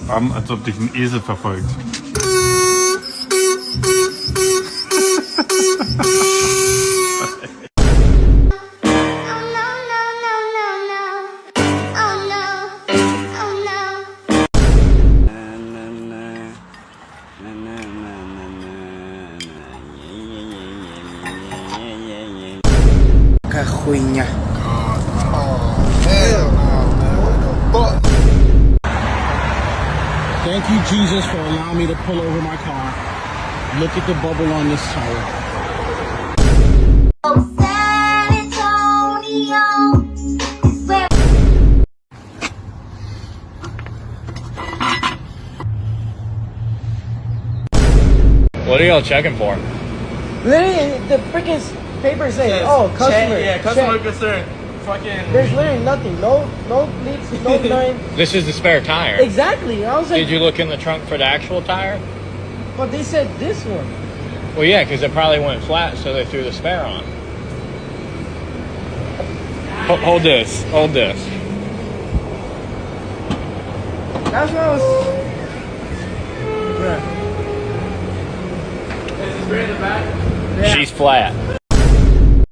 als ob dich ein Esel verfolgt. Cajuinha. Thank you, Jesus, for allowing me to pull over my car. Look at the bubble on this tire. What are y'all checking for? Literally, the freaking paper saying, "Oh, customer." Customer concern. Fucking. There's literally nothing. No leaks. No nothing. This is the spare tire. Exactly. I was like, Did you look in the trunk for the actual tire? but they said this one. Well, yeah, because it probably went flat, so they threw the spare on. Hold this. Hold this. That's what I was. Yeah. Is this spare in the back? Yeah. She's flat.